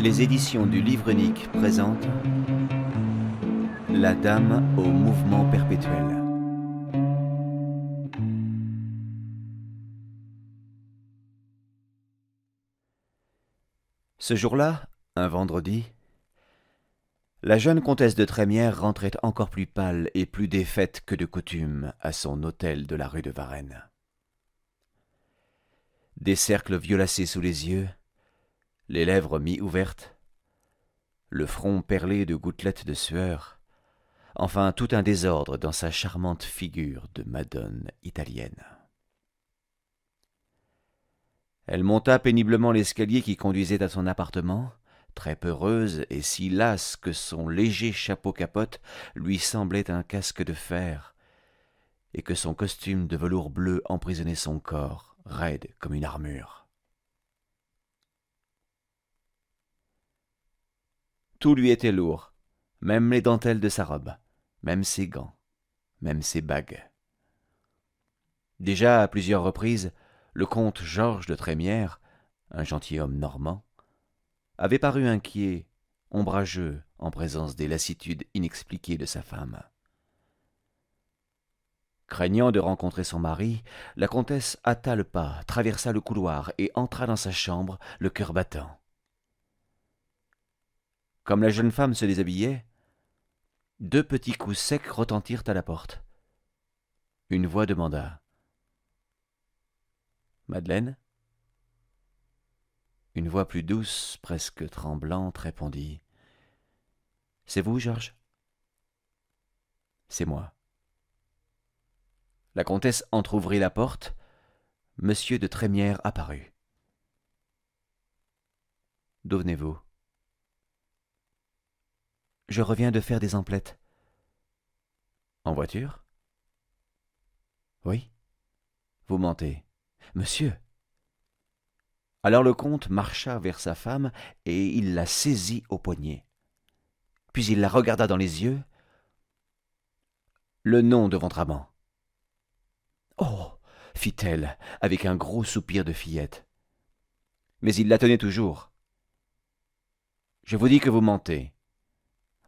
Les éditions du Livre Unique présentent La Dame au mouvement perpétuel. Ce jour-là, un vendredi, la jeune comtesse de Trémières rentrait encore plus pâle et plus défaite que de coutume à son hôtel de la rue de Varennes. Des cercles violacés sous les yeux, les lèvres mi-ouvertes, le front perlé de gouttelettes de sueur, enfin tout un désordre dans sa charmante figure de madone italienne. Elle monta péniblement l'escalier qui conduisait à son appartement, très peureuse et si lasse que son léger chapeau-capote lui semblait un casque de fer, et que son costume de velours bleu emprisonnait son corps, raide comme une armure. Tout lui était lourd, même les dentelles de sa robe, même ses gants, même ses bagues. Déjà à plusieurs reprises, le comte Georges de Trémières, un gentilhomme normand, avait paru inquiet, ombrageux en présence des lassitudes inexpliquées de sa femme. Craignant de rencontrer son mari, la comtesse hâta le pas, traversa le couloir et entra dans sa chambre, le cœur battant. Comme la jeune femme se déshabillait, deux petits coups secs retentirent à la porte. Une voix demanda « Madeleine ?» Une voix plus douce, presque tremblante, répondit « C'est vous, Georges ?»« C'est moi. » La comtesse entr'ouvrit la porte. Monsieur de Trémières apparut. « D'où venez-vous ?»« Je reviens de faire des emplettes. »« En voiture ?»« Oui. »« Vous mentez. »« Monsieur !» Alors le comte marcha vers sa femme et il la saisit au poignet. Puis il la regarda dans les yeux. « Le nom de votre amant. »« Oh !» fit-elle avec un gros soupir de fillette. Mais il la tenait toujours. « Je vous dis que vous mentez.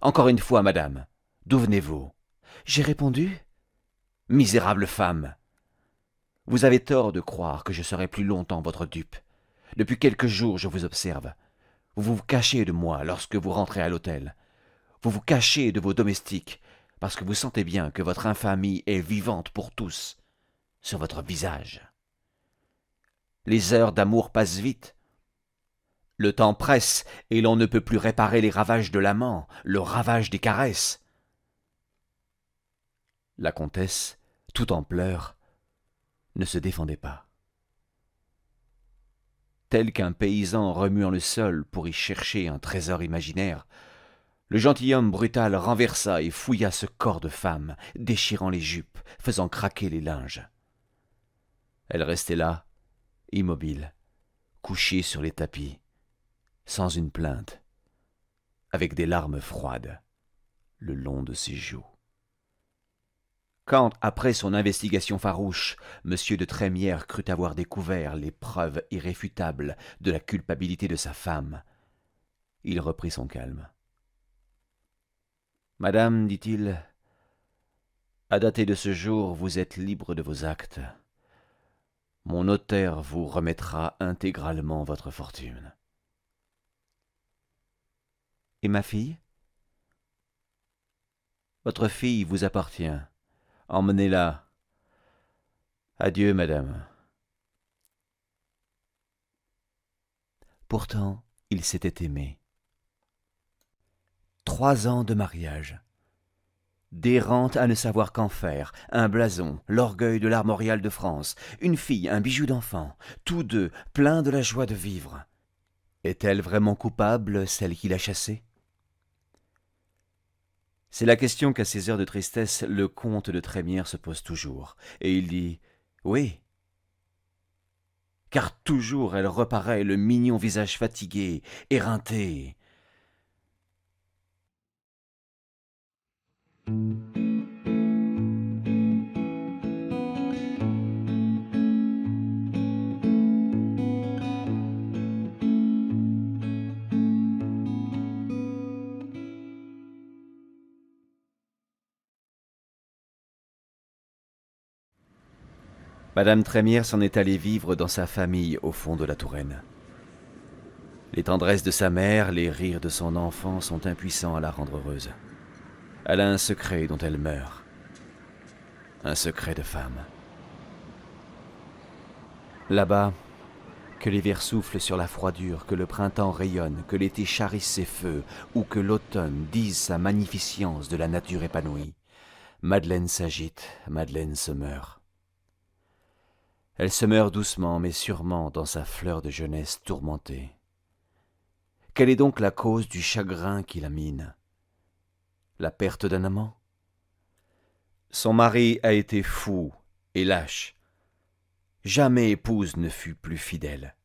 Encore une fois, madame, d'où venez-vous ?» J'ai répondu « Misérable femme ! Vous avez tort de croire que je serai plus longtemps votre dupe. Depuis quelques jours, je vous observe. Vous vous cachez de moi lorsque vous rentrez à l'hôtel. Vous vous cachez de vos domestiques, parce que vous sentez bien que votre infamie est vivante pour tous, sur votre visage. Les heures d'amour passent vite. Le temps presse, et l'on ne peut plus réparer les ravages de l'amant, le ravage des caresses. La comtesse, tout en pleurs, ne se défendait pas. Tel qu'un paysan remuant le sol pour y chercher un trésor imaginaire, le gentilhomme brutal renversa et fouilla ce corps de femme, déchirant les jupes, faisant craquer les linges. Elle restait là, immobile, couchée sur les tapis, sans une plainte, avec des larmes froides le long de ses joues. Quand, après son investigation farouche, M. de Trémières crut avoir découvert les preuves irréfutables de la culpabilité de sa femme, il reprit son calme. « Madame, dit-il, à dater de ce jour, vous êtes libre de vos actes. Mon notaire vous remettra intégralement votre fortune. »« Et ma fille ? » ?»« Votre fille vous appartient. Emmenez-la. Adieu, madame. » Pourtant, ils s'étaient aimés. 3 ans de mariage. D'errante à ne savoir qu'en faire, un blason, l'orgueil de l'armorial de France, une fille, un bijou d'enfant, tous deux pleins de la joie de vivre. Est-elle vraiment coupable, celle qui l'a chassée ? C'est la question qu'à ces heures de tristesse, le comte de Trémières se pose toujours, et il dit « Oui ». Car toujours elle reparaît, le mignon visage fatigué, éreinté. Madame Trémière s'en est allée vivre dans sa famille au fond de la Touraine. Les tendresses de sa mère, les rires de son enfant sont impuissants à la rendre heureuse. Elle a un secret dont elle meurt. Un secret de femme. Là-bas, que l'hiver souffle sur la froidure, que le printemps rayonne, que l'été charrisse ses feux, ou que l'automne dise sa magnificence de la nature épanouie, Madeleine s'agite, Madeleine se meurt. Elle se meurt doucement mais sûrement dans sa fleur de jeunesse tourmentée. Quelle est donc la cause du chagrin qui la mine? La perte d'un amant? Son mari a été fou et lâche. Jamais épouse ne fut plus fidèle.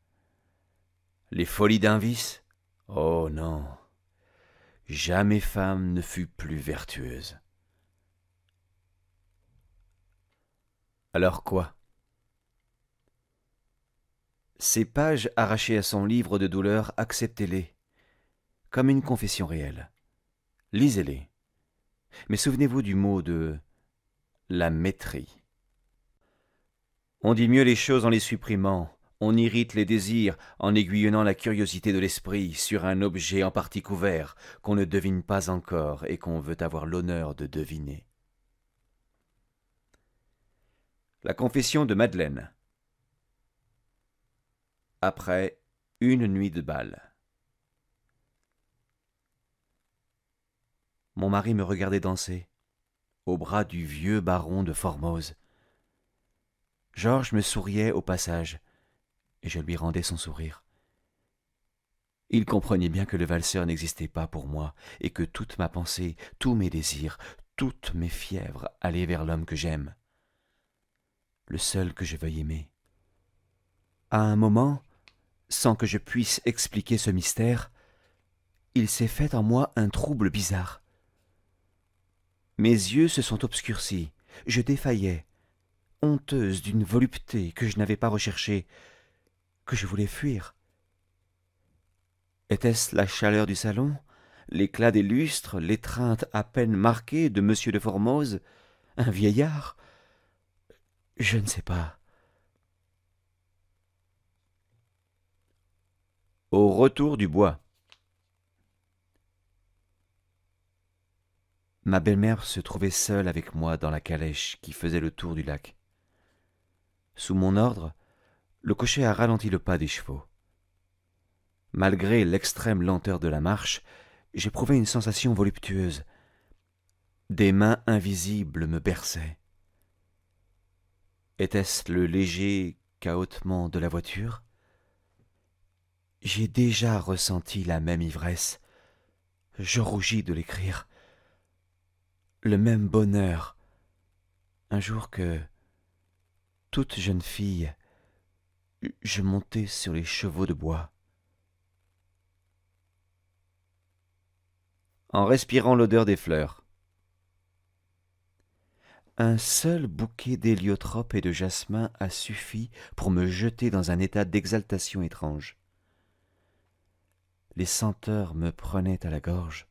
Les folies d'un vice? Oh non, jamais femme ne fut plus vertueuse. Alors quoi? Ces pages arrachées à son livre de douleur, acceptez-les, comme une confession réelle. Lisez-les, mais souvenez-vous du mot de la métrie. On dit mieux les choses en les supprimant, on irrite les désirs en aiguillonnant la curiosité de l'esprit sur un objet en partie couvert qu'on ne devine pas encore et qu'on veut avoir l'honneur de deviner. La confession de Madeleine. Après une nuit de bal. Mon mari me regardait danser, au bras du vieux baron de Formose. Georges me souriait au passage, et je lui rendais son sourire. Il comprenait bien que le valseur n'existait pas pour moi, et que toute ma pensée, tous mes désirs, toutes mes fièvres allaient vers l'homme que j'aime, le seul que je veuille aimer. À un moment, sans que je puisse expliquer ce mystère, il s'est fait en moi un trouble bizarre. Mes yeux se sont obscurcis, je défaillais, honteuse d'une volupté que je n'avais pas recherchée, que je voulais fuir. Était-ce la chaleur du salon, l'éclat des lustres, l'étreinte à peine marquée de monsieur de Formose, un vieillard? Je ne sais pas. Au retour du bois. Ma belle-mère se trouvait seule avec moi dans la calèche qui faisait le tour du lac. Sous mon ordre, le cocher a ralenti le pas des chevaux. Malgré l'extrême lenteur de la marche, j'éprouvais une sensation voluptueuse. Des mains invisibles me berçaient. Était-ce le léger cahotement de la voiture? J'ai déjà ressenti la même ivresse. Je rougis de l'écrire. Le même bonheur. Un jour que, toute jeune fille, je montais sur les chevaux de bois. En respirant l'odeur des fleurs. Un seul bouquet d'héliotrope et de jasmin a suffi pour me jeter dans un état d'exaltation étrange. Les senteurs me prenaient à la gorge.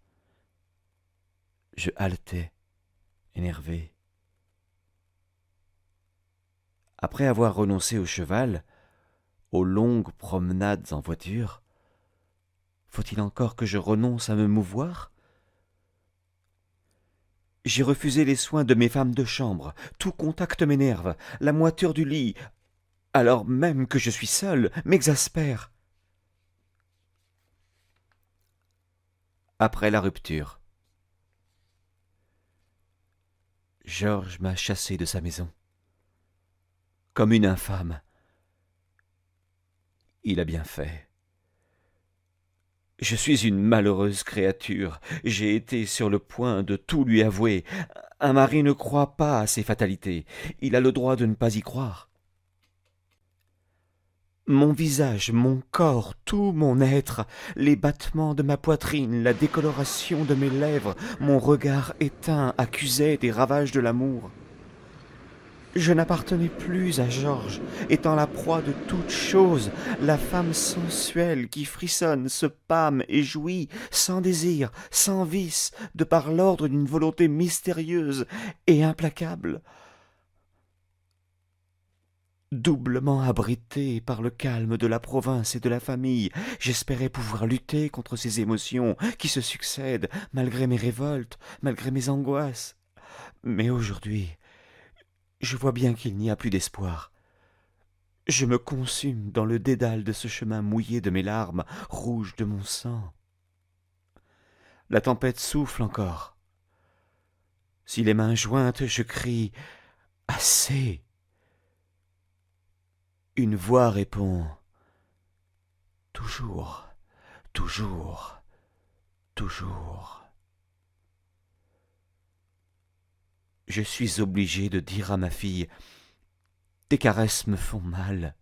Je haletais, énervé. Après avoir renoncé au cheval, aux longues promenades en voiture, faut-il encore que je renonce à me mouvoir? J'ai refusé les soins de mes femmes de chambre, tout contact m'énerve, la moiteur du lit, alors même que je suis seul, m'exaspère. Après la rupture, Georges m'a chassé de sa maison, comme une infâme. Il a bien fait. Je suis une malheureuse créature, j'ai été sur le point de tout lui avouer. Un mari ne croit pas à ses fatalités, il a le droit de ne pas y croire. Mon visage, mon corps, tout mon être, les battements de ma poitrine, la décoloration de mes lèvres, mon regard éteint accusaient des ravages de l'amour. Je n'appartenais plus à Georges, étant la proie de toute chose, la femme sensuelle qui frissonne, se pâme et jouit, sans désir, sans vice, de par l'ordre d'une volonté mystérieuse et implacable. Doublement abrité par le calme de la province et de la famille, j'espérais pouvoir lutter contre ces émotions qui se succèdent, malgré mes révoltes, malgré mes angoisses. Mais aujourd'hui, je vois bien qu'il n'y a plus d'espoir. Je me consume dans le dédale de ce chemin mouillé de mes larmes, rouge de mon sang. La tempête souffle encore. Si les mains jointes, je crie « Assez !» Une voix répond « Toujours, toujours, toujours. » Je suis obligé de dire à ma fille « Tes caresses me font mal. »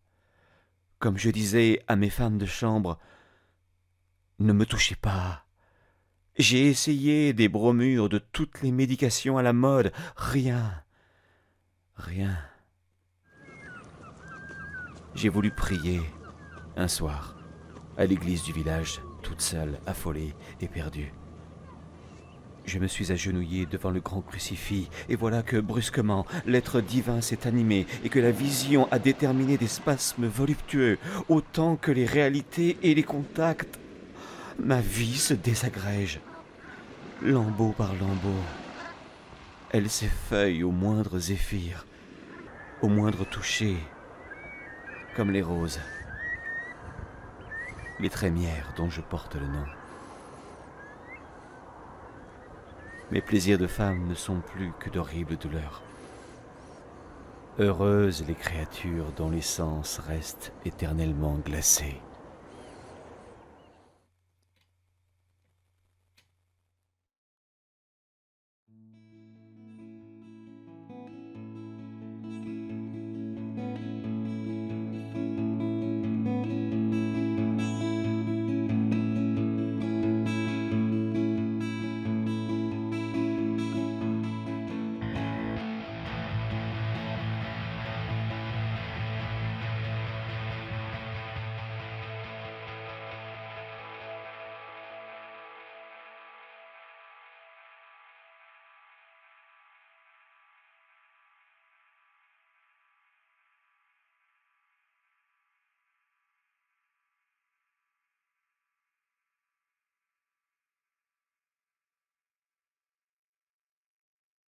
Comme je disais à mes femmes de chambre « Ne me touchez pas. » J'ai essayé des bromures, de toutes les médications à la mode. Rien, rien. J'ai voulu prier un soir à l'église du village, toute seule, affolée et perdue. Je me suis agenouillé devant le grand crucifix, et voilà que, brusquement, l'être divin s'est animé et que la vision a déterminé des spasmes voluptueux, autant que les réalités et les contacts. Ma vie se désagrège, lambeau par lambeau. Elle s'effeuille au moindre zéphyr, au moindre toucher, comme les roses, les trémières dont je porte le nom. Mes plaisirs de femme ne sont plus que d'horribles douleurs. Heureuses les créatures dont les sens restent éternellement glacés.